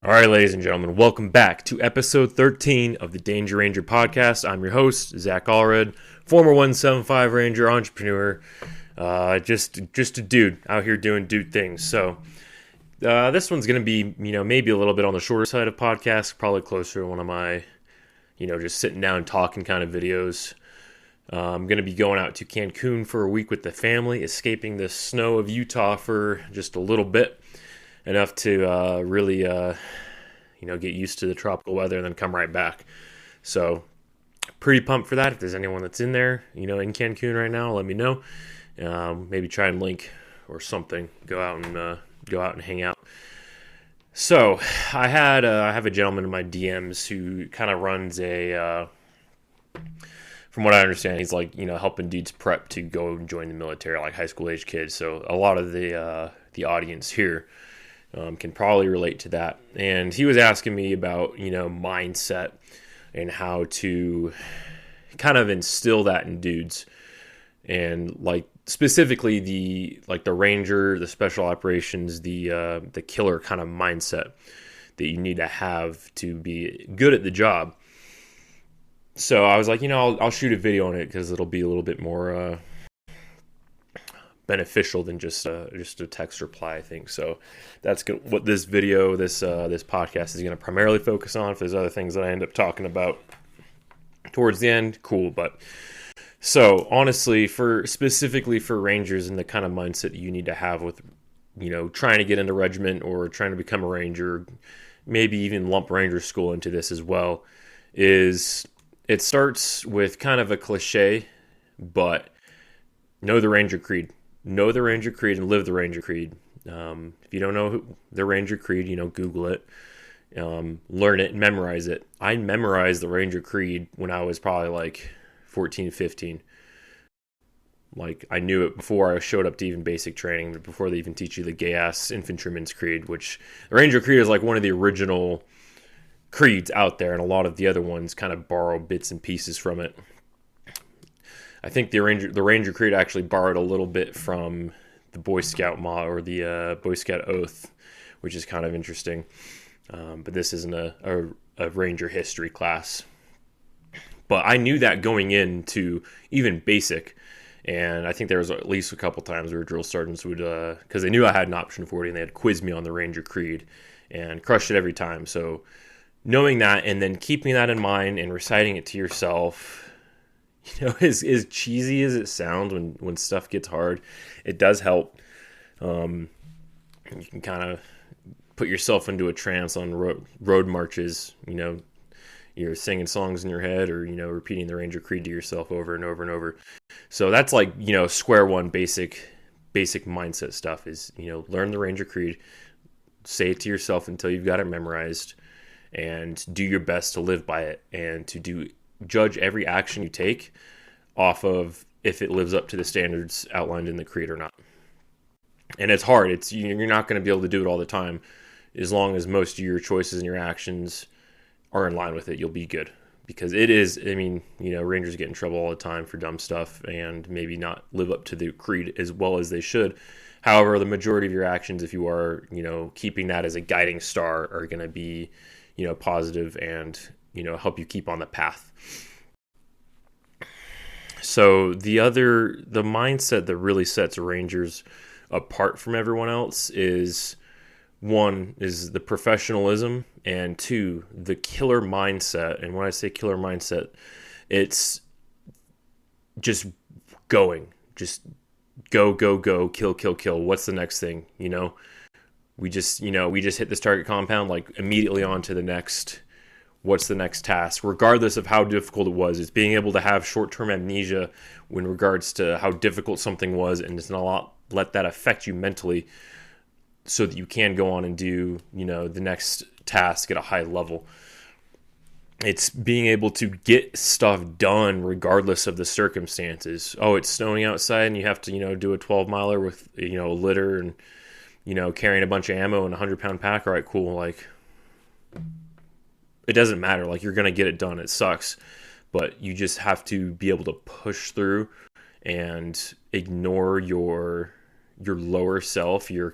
All right, ladies and gentlemen, welcome back to episode 13 of the Danger Ranger podcast. I'm your host, Zach Allred, former 175 Ranger entrepreneur, just a dude out here doing dude things. So this one's going to be, maybe a little bit on the shorter side of podcasts, probably closer to one of my, just sitting down and talking kind of videos. I'm going to be going out to Cancun for a week with the family, escaping the snow of Utah for just a little bit. Enough to really, get used to the tropical weather and then come right back. So, pretty pumped for that. If there's anyone that's in there, in Cancun right now, let me know. Maybe try and link or something. Go out and hang out. So, I have a gentleman in my DMs who kind of runs a. From what I understand, he's helping dudes prep to go and join the military, like high school age kids. So, a lot of the audience here. Can probably relate to that. And he was asking me about, mindset and how to kind of instill that in dudes. And specifically the Ranger, the special operations, the killer kind of mindset that you need to have to be good at the job. So I was like, I'll shoot a video on it because it'll be a little bit more beneficial than just a text reply, I think. So that's what this video, this podcast is going to primarily focus on. If there's other things that I end up talking about towards the end, cool. But so honestly, specifically for Rangers and the kind of mindset that you need to have with, trying to get into regiment or trying to become a Ranger, maybe even lump Ranger school into this as well, is it starts with kind of a cliche, but know the Ranger Creed. Know the Ranger Creed and live the Ranger Creed. If you don't know the Ranger Creed, Google it, learn it, and memorize it. I memorized the Ranger Creed when I was probably 14, 15. I knew it before I showed up to even basic training, but before they even teach you the gay-ass Infantryman's Creed, which the Ranger Creed is one of the original creeds out there, and a lot of the other ones kind of borrow bits and pieces from it. I think the Ranger Creed actually borrowed a little bit from the Boy Scout or the Boy Scout Oath, which is kind of interesting. But this isn't a Ranger history class. But I knew that going into even basic, and I think there was at least a couple times where drill sergeants would, because they knew I had an option 40, and they had quizzed me on the Ranger Creed, and crushed it every time. So knowing that, and then keeping that in mind and reciting it to yourself. As cheesy as it sounds when stuff gets hard, it does help. You can kind of put yourself into a trance on road marches. You're singing songs in your head or, repeating the Ranger Creed to yourself over and over and over. So that's square one basic mindset stuff is, learn the Ranger Creed, say it to yourself until you've got it memorized, and do your best to live by it and to judge every action you take off of if it lives up to the standards outlined in the creed or not. And it's hard. You're not going to be able to do it all the time. As long as most of your choices and your actions are in line with it, you'll be good. Because it is, Rangers get in trouble all the time for dumb stuff and maybe not live up to the creed as well as they should. However, the majority of your actions, if you are, keeping that as a guiding star, are going to be, positive and help you keep on the path. So the mindset that really sets Rangers apart from everyone else is, one, is the professionalism, and two, the killer mindset. And when I say killer mindset, it's just going, just go, kill. What's the next thing? We just hit this target compound, immediately on to the next. What's the next task? Regardless of how difficult it was, it's being able to have short-term amnesia in regards to how difficult something was, and just not let that affect you mentally, so that you can go on and do, the next task at a high level. It's being able to get stuff done regardless of the circumstances. Oh, it's snowing outside, and you have to, do a 12-miler with, a litter and, carrying a bunch of ammo and a 100-pound pack. All right, cool. It doesn't matter. You're going to get it done. It sucks. But you just have to be able to push through and ignore your lower self, your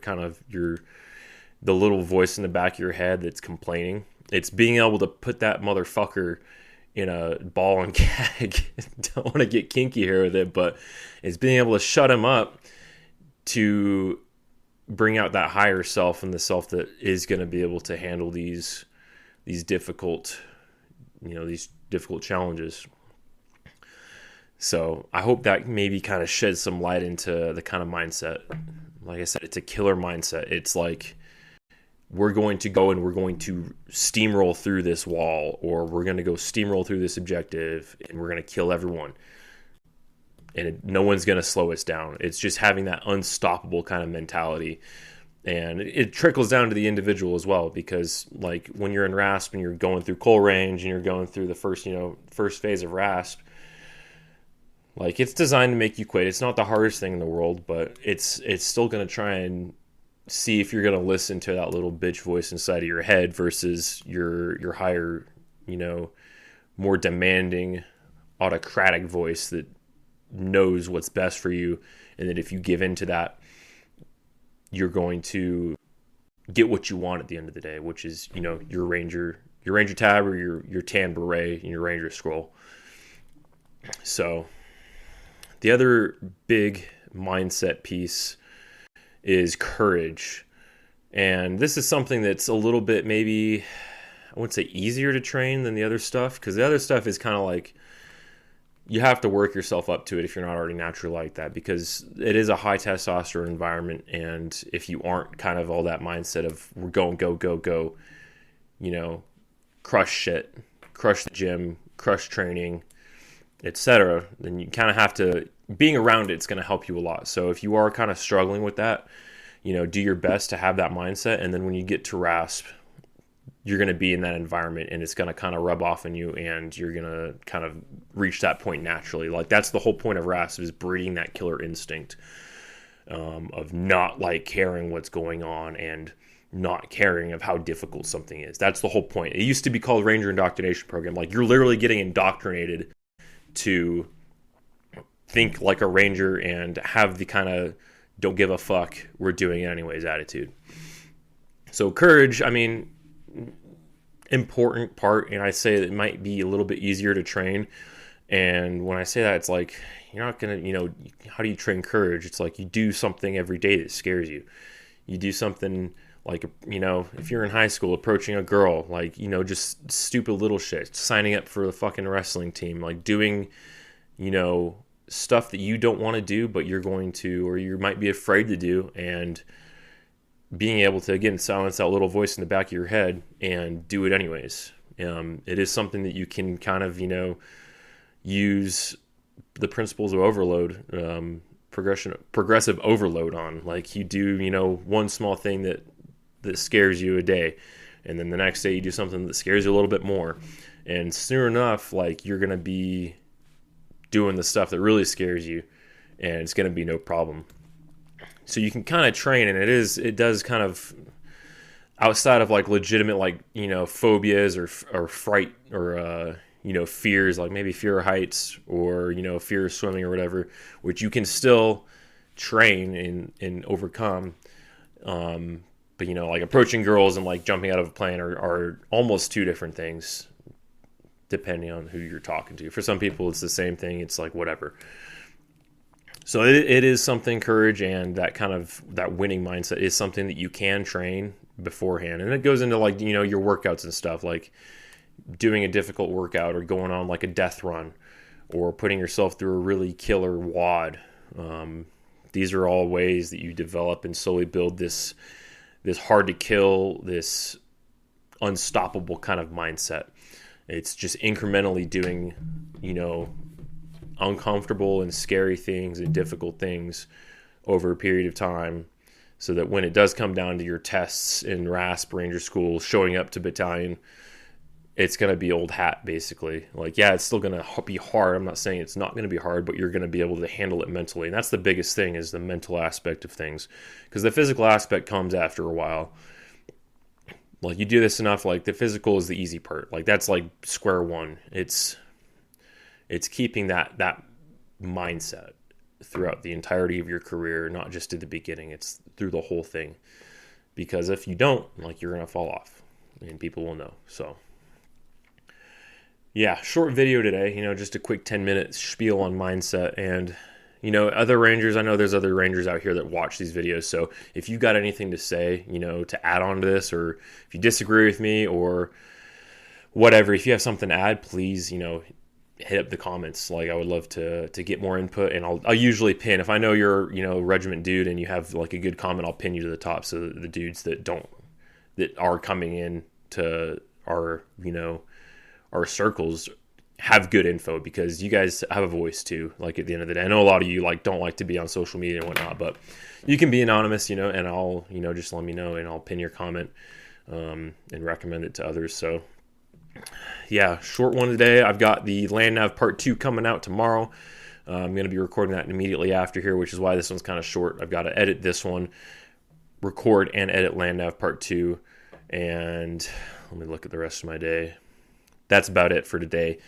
the little voice in the back of your head that's complaining. It's being able to put that motherfucker in a ball and gag. Don't want to get kinky here with it, but it's being able to shut him up to bring out that higher self and the self that is going to be able to handle these difficult, these difficult challenges. So I hope that maybe kind of sheds some light into the kind of mindset. Like I said, it's a killer mindset. It's like, we're going to go and we're going to steamroll through this wall, or we're going to go steamroll through this objective and we're going to kill everyone. And no one's going to slow us down. It's just having that unstoppable kind of mentality. And it trickles down to the individual as well, because like when you're in RASP and you're going through coal range and you're going through the first phase of RASP, like it's designed to make you quit. It's not the hardest thing in the world, but it's still going to try and see if you're going to listen to that little bitch voice inside of your head versus your higher, more demanding, autocratic voice that knows what's best for you. And that if you give in to that, you're going to get what you want at the end of the day, which is, your Ranger tab or your tan beret and your Ranger scroll. So the other big mindset piece is courage. And this is something that's a little bit, maybe, I wouldn't say easier to train than the other stuff, because the other stuff is kind of like, you have to work yourself up to it if you're not already naturally like that, because it is a high testosterone environment. And if you aren't kind of all that mindset of we're going, go, crush shit, crush the gym, crush training, etc., then you kind of have to, being around it's going to help you a lot. So if you are kind of struggling with that, do your best to have that mindset. And then when you get to RASP, you're going to be in that environment and it's going to kind of rub off on you, and you're going to kind of reach that point naturally. Like that's the whole point of RASP, is breeding that killer instinct of not like caring what's going on and not caring of how difficult something is. That's the whole point. It used to be called Ranger Indoctrination Program. Like you're literally getting indoctrinated to think like a Ranger and have the kind of don't give a fuck, we're doing it anyways attitude. So courage, I mean, important part, and I say that it might be a little bit easier to train. And when I say that, it's like, you're not going to, how do you train courage? It's like you do something every day that scares you. You do something like, if you're in high school, approaching a girl, like, just stupid little shit, signing up for the fucking wrestling team, like doing, stuff that you don't want to do, but you're going to, or you might be afraid to do, and being able to, again, silence that little voice in the back of your head and do it anyways. It is something that you can kind of, use the principles of overload, progressive overload on. Like you do, one small thing that scares you a day, and then the next day you do something that scares you a little bit more. And soon enough, like you're going to be doing the stuff that really scares you, and it's going to be no problem. So you can kind of train, and it does kind of, outside of like legitimate, like, phobias or fright or, fears, like maybe fear of heights or, fear of swimming or whatever, which you can still train and overcome. But, like approaching girls and like jumping out of a plane are almost two different things, depending on who you're talking to. For some people, it's the same thing. It's like whatever. So it is something, courage and that kind of that winning mindset is something that you can train beforehand. And it goes into like, your workouts and stuff, like doing a difficult workout or going on like a death run or putting yourself through a really killer WOD. These are all ways that you develop and slowly build this hard to kill, this unstoppable kind of mindset. It's just incrementally doing, uncomfortable and scary things and difficult things over a period of time, so that when it does come down to your tests in RASP, Ranger School, showing up to battalion, it's going to be old hat, basically. Like, yeah, it's still going to be hard. I'm not saying it's not going to be hard, but you're going to be able to handle it mentally. And that's the biggest thing, is the mental aspect of things. Because the physical aspect comes after a while. Like, you do this enough, like, the physical is the easy part. Like, that's like square one. It's keeping that mindset throughout the entirety of your career, not just at the beginning. It's through the whole thing. because if you don't, like, you're going to fall off and people will know. So yeah, short video today, just a quick 10-minute spiel on mindset. And other Rangers, I know there's other Rangers out here that watch these videos. So if you got anything to say, to add on to this, or if you disagree with me or whatever, if you have something to add, please, hit up the comments. Like, I would love to get more input, and I'll usually pin, if I know you're, regiment dude and you have like a good comment, I'll pin you to the top. So the dudes that are coming in to our circles have good info, because you guys have a voice too. Like, at the end of the day, I know a lot of you don't like to be on social media and whatnot, but you can be anonymous, and I'll, just let me know, and I'll pin your comment, and recommend it to others. So yeah, short one today. I've got the Land Nav Part 2 coming out tomorrow. I'm going to be recording that immediately after here, which is why this one's kind of short. I've got to edit this one, record and edit Land Nav Part 2, and let me look at the rest of my day. That's about it for today.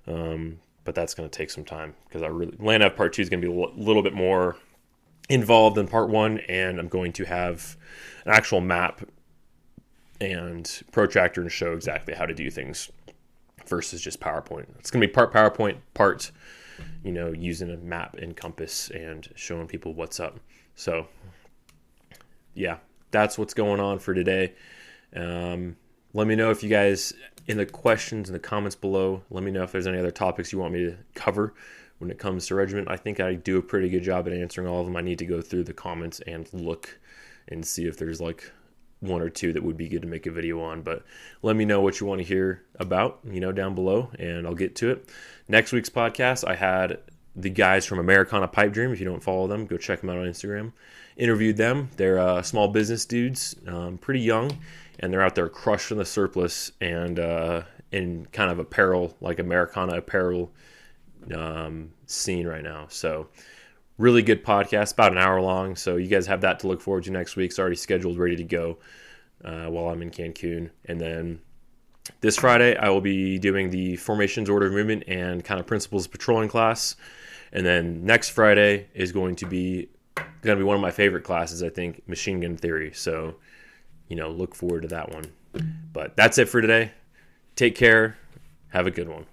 But that's going to take some time, because Land Nav Part 2 is going to be a little bit more involved than Part 1, and I'm going to have an actual map and protractor and show exactly how to do things versus just PowerPoint. It's going to be part PowerPoint, part, using a map and compass and showing people what's up. So yeah, that's what's going on for today. Let me know if you guys, in the questions in the comments below, let me know if there's any other topics you want me to cover when it comes to regiment. I think I do a pretty good job at answering all of them. I need to go through the comments and look and see if there's like one or two that would be good to make a video on. But let me know what you want to hear about, down below, and I'll get to it. Next week's podcast, I had the guys from Americana Pipe Dream. If you don't follow them, go check them out on Instagram. Interviewed them. They're small business dudes, pretty young, and they're out there crushing the surplus and in kind of apparel, like Americana apparel scene right now. So really good podcast, about an hour long. So you guys have that to look forward to next week. It's already scheduled, ready to go while I'm in Cancun. And then this Friday, I will be doing the Formations, Order of Movement, and kind of Principles of Patrolling class. And then next Friday is going to be one of my favorite classes, I think, Machine Gun Theory. So, look forward to that one. But that's it for today. Take care. Have a good one.